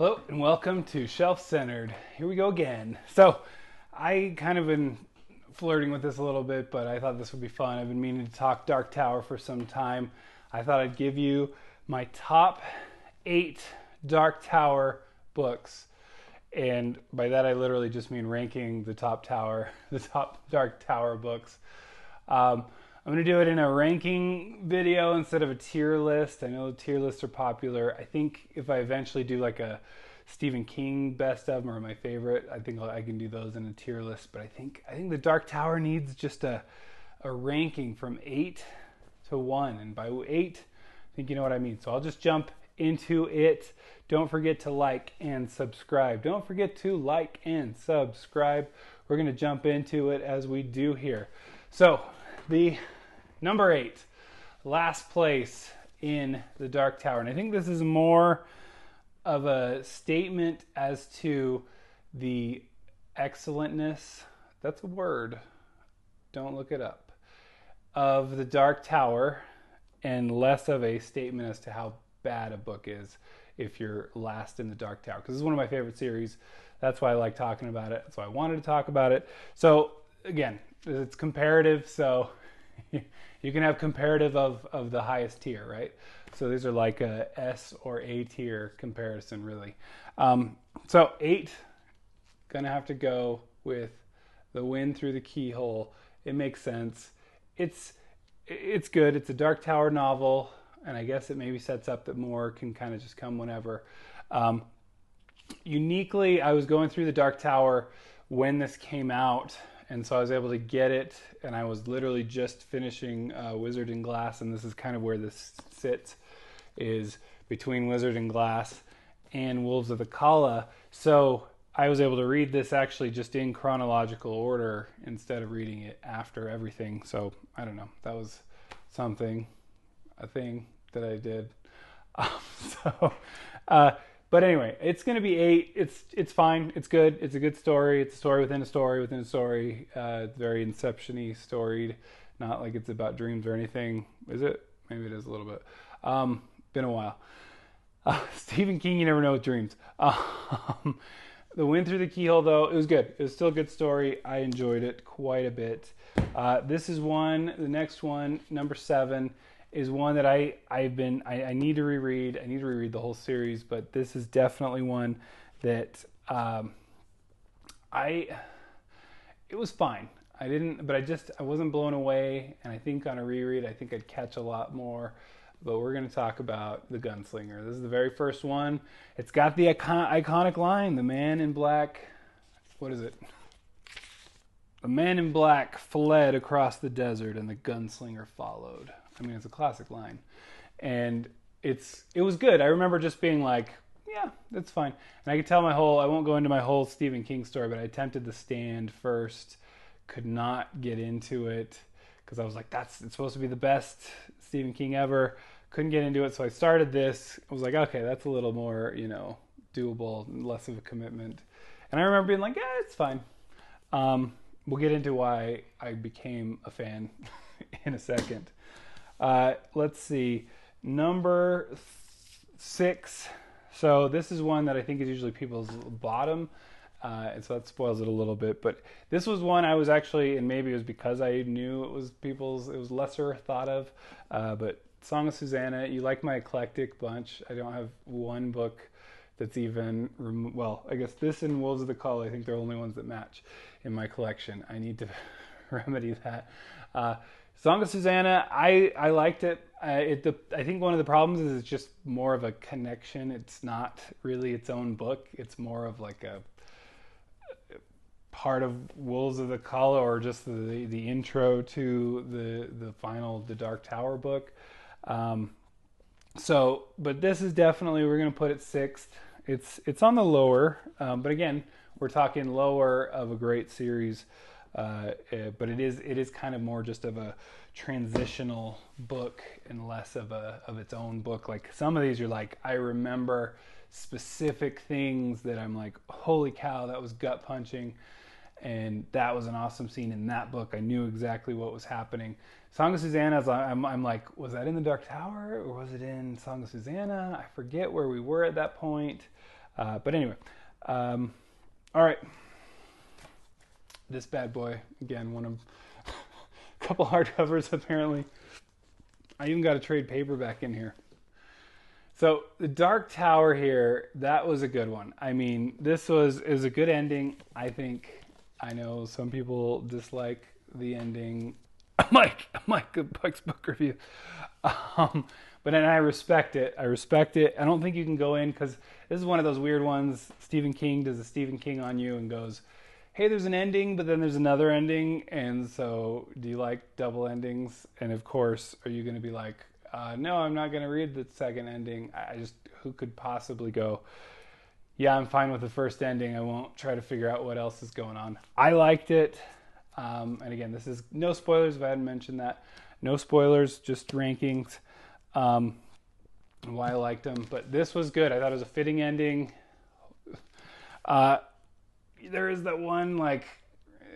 Hello and welcome to Shelf Centered. Here we go again. So I kind of been flirting with this a little bit, but I thought this would be fun. I've been meaning to talk Dark Tower for some time. I thought I'd give you my top 8 Dark Tower books. And by that I literally just mean ranking the top Dark Tower books. I'm going to do it in a ranking video instead of a tier list. I know tier lists are popular. I think if I eventually do like a Stephen King best of or my favorite, I think I can do those in a tier list. But I think the Dark Tower needs just a ranking from 8 to 1. And by 8, I think you know what I mean. So I'll just jump into it. Don't forget to like and subscribe. Don't forget to like and subscribe. We're going to jump into it as we do here. So the number 8, last place in the Dark Tower. And I think this is more of a statement as to the excellentness, that's a word, don't look it up, of the Dark Tower, and less of a statement as to how bad a book is if you're last in the Dark Tower. Because this is one of my favorite series. That's why I like talking about it. That's why I wanted to talk about it. So again, it's comparative, so you can have comparative of the highest tier, right? So these are like a S or A tier comparison, really. So 8, gonna have to go with The Wind Through the Keyhole. It makes sense. It's good. It's a Dark Tower novel, and I guess it maybe sets up that more can kind of just come whenever. Uniquely, I was going through the Dark Tower when this came out, and so I was able to get it, and I was literally just finishing Wizard and Glass, and this is kind of where this sits, is between Wizard and Glass and Wolves of the Kala. So I was able to read this actually just in chronological order instead of reading it after everything. So I don't know, that was a thing that I did. But anyway, it's going to be 8. It's fine. It's good. It's a good story. It's a story within a story within a story. It's very Inception-y storied. Not like it's about dreams or anything. Is it? Maybe it is a little bit. Been a while. Stephen King, you never know with dreams. The Wind Through the Keyhole, though, it was good. It was still a good story. I enjoyed it quite a bit. This is the next one, number 7, is one that I need to reread. I need to reread the whole series, but this is definitely one that it was fine. I wasn't blown away, and I think on a reread, I think I'd catch a lot more. But we're going to talk about the Gunslinger. This is the very first one. It's got the iconic line, the man in black, what is it? The man in black fled across the desert and the gunslinger followed. I mean, it's a classic line. And it was good. I remember just being like, yeah, that's fine. And I could tell I won't go into my whole Stephen King story, but I attempted The Stand first, could not get into it because I was like, it's supposed to be the best Stephen King ever. Couldn't get into it, so I started this. I was like, okay, that's a little more, doable, less of a commitment. And I remember being like, yeah, it's fine. We'll get into why I became a fan in a second. Let's see. Number 6. So this is one that I think is usually people's bottom. And so that spoils it a little bit. But this was one I was actually, and maybe it was because I knew it was lesser thought of. But Song of Susanna, you like my eclectic bunch. I don't have one book that's even, I guess this and Wolves of the Call, I think they're the only ones that match in my collection. I need to remedy that. Song of Susanna, I liked it. I think one of the problems is it's just more of a connection. It's not really its own book. It's more of like a part of Wolves of the Call, or just the intro to the Dark Tower book. But this is definitely, we're going to put it 6th. It's on the lower, but again, we're talking lower of a great series. But it is kind of more just of a transitional book and less of its own book. Like some of these, you're like, I remember specific things that I'm like, holy cow, that was gut punching, and that was an awesome scene in that book. I knew exactly what was happening. Song of Susanna, I'm like, was that in the Dark Tower or was it in Song of Susanna? I forget where we were at that point. But anyway, all right. This bad boy, again, one of a couple hardcovers apparently. I even got a trade paperback in here. So the Dark Tower here, that was a good one. I mean, is a good ending. I think, I know some people dislike the ending. Mike's book review. But then I respect it. I don't think you can go in, because this is one of those weird ones. Stephen King does a Stephen King on you and goes, hey, there's an ending, but then there's another ending. And so do you like double endings? And of course, are you going to be like, no, I'm not going to read the second ending. Who could possibly go, yeah, I'm fine with the first ending. I won't try to figure out what else is going on. I liked it. And again, this is no spoilers if I hadn't mentioned that. No spoilers, just rankings. Why I liked them. But this was good. I thought it was a fitting ending. There is that one, like,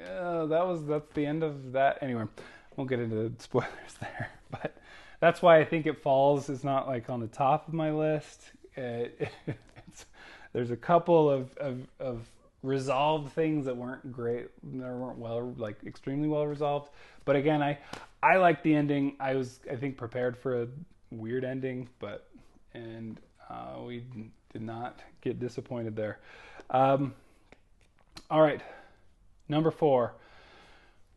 that's the end of that. Anyway, won't get into the spoilers there. But that's why I think it falls. It's not like on the top of my list. There's a couple of resolved things that weren't great, that weren't like extremely well resolved. But again, I liked the ending. I think prepared for a weird ending, and we did not get disappointed there. All right, number 4,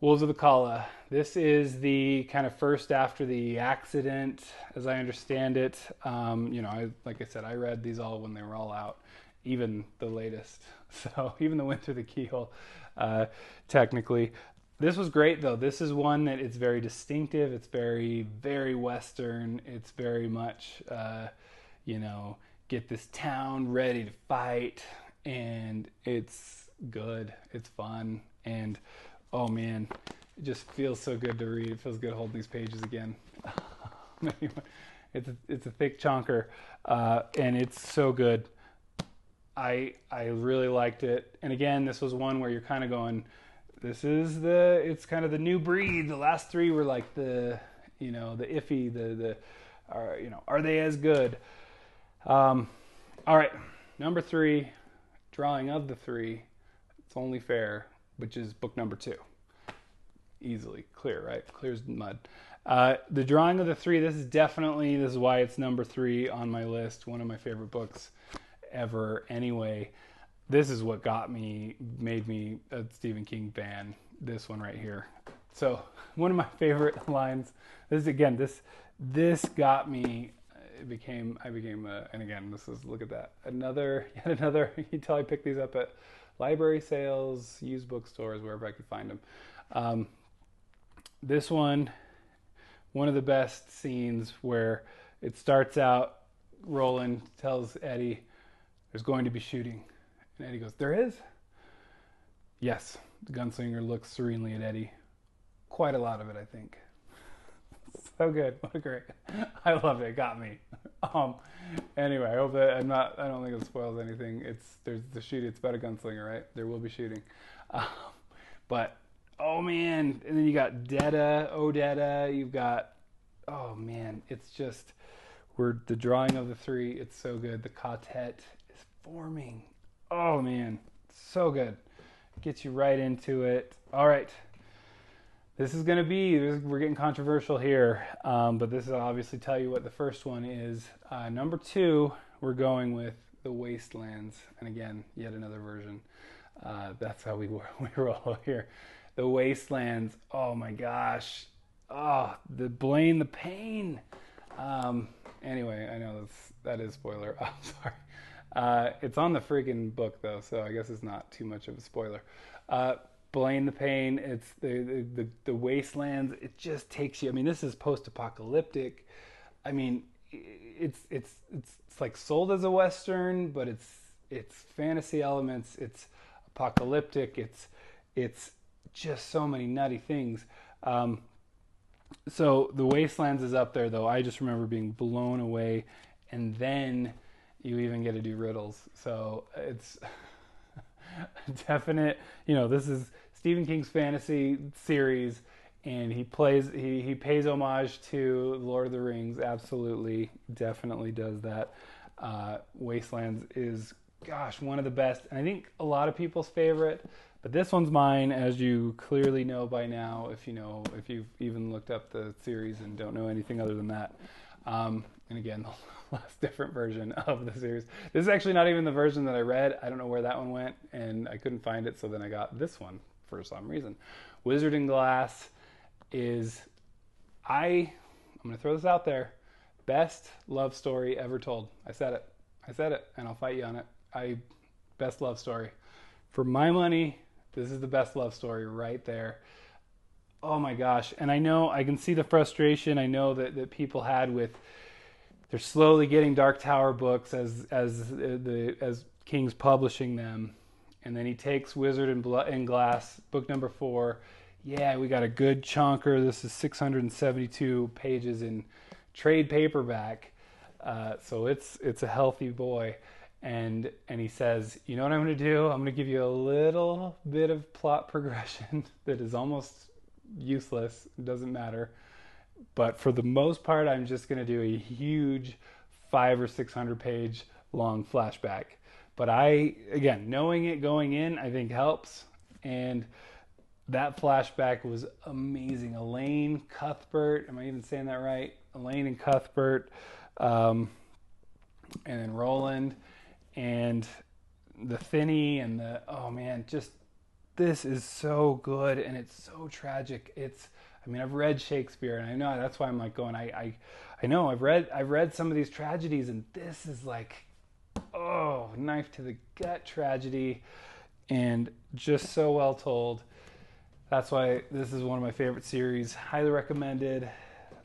Wolves of the Kala. This is the kind of first after the accident, as I understand it. Like I said, I read these all when they were all out, even the latest. So even the Went Through the Keyhole, technically. This was great, though. This is one that it's very distinctive. It's very, very Western. It's very much, get this town ready to fight. And it's good. It's fun. And, oh, man, it just feels so good to read. It feels good holding these pages again. It's a thick chonker, and it's so good. I really liked it. And again, this was one where you're kind of going, it's kind of the new breed. The last 3 were like the iffy, are they as good? All right, number 3, Drawing of the 3. It's Only Fair, which is book number 2. Easily clear, right? Clear as mud. The Drawing of the 3. This is why it's number 3 on my list. One of my favorite books ever. Anyway, this is what made me a Stephen King fan. This one right here. So one of my favorite lines. This got me. I became. And again, look at that. Yet another. You can tell I picked these up at library sales, used bookstores, wherever I could find them. This one of the best scenes where it starts out. Roland tells Eddie, "There's going to be shooting." And Eddie goes, "There is?" Yes. The gunslinger looks serenely at Eddie. Quite a lot of it, I think. So good. What a great. I love it. It got me. Anyway, I hope that I don't think it spoils anything. There's the shooting. It's about a gunslinger, right? There will be shooting. But, oh man. And then you got Odetta. You've got, oh man. It's just, the Drawing of the 3. It's so good. The quartet is forming. Oh man, so good. Gets you right into it. All right. This is going to be, we're getting controversial here, but this will obviously tell you what the first one is. Number 2, we're going with The Wastelands. And again, yet another version. That's how we roll here. The Wastelands. Oh my gosh. Oh, the Blaine, the pain. Anyway, I know that is spoiler. I'm sorry. It's on the freaking book though, so I guess it's not too much of a spoiler. Blaine the Pain. It's the Wastelands. It just takes you. I mean, this is post-apocalyptic. I mean, it's like sold as a Western, but it's fantasy elements. It's apocalyptic. It's just so many nutty things. So the Wastelands is up there though. I just remember being blown away, and then you even get to do riddles. So it's definite. This is Stephen King's fantasy series, and he pays homage to Lord of the Rings. Absolutely, definitely does that. Wastelands is gosh, one of the best, and I think a lot of people's favorite, but this one's mine, as you clearly know by now, if you've even looked up the series and don't know anything other than that. And again, the last different version of the series. This is actually not even the version that I read. I don't know where that one went, and I couldn't find it, so then I got this one for some reason. Wizard in Glass is, I'm going to throw this out there, best love story ever told. I said it, and I'll fight you on it. Best love story. For my money, this is the best love story right there. Oh my gosh. And I know, I can see the frustration I know that people had with, they're slowly getting Dark Tower books as King's publishing them. And then he takes Wizard in Glass, book number 4. Yeah, we got a good chunker. This is 672 pages in trade paperback. So it's a healthy boy. And he says, you know what I'm going to do? I'm going to give you a little bit of plot progression that is almost useless. It doesn't matter. But for the most part, I'm just going to do a huge 500 or 600 page long flashback. But again, knowing it going in, I think helps. And that flashback was amazing. Elaine Cuthbert, am I even saying that right? Elaine and Cuthbert, and then Roland, and the Finney, and oh man, just, this is so good, and it's so tragic. I've read Shakespeare, and I know that's why I'm like going, I know I've read some of these tragedies, and this is like, oh, knife to the gut tragedy, and just so well told. That's why this is one of my favorite series. Highly recommended.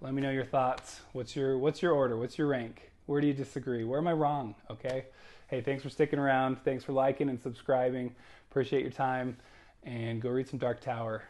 Let me know your thoughts. What's your order? What's your rank? Where do you disagree? Where am I wrong? Okay. Hey, thanks for sticking around. Thanks for liking and subscribing. Appreciate your time. And go read some Dark Tower.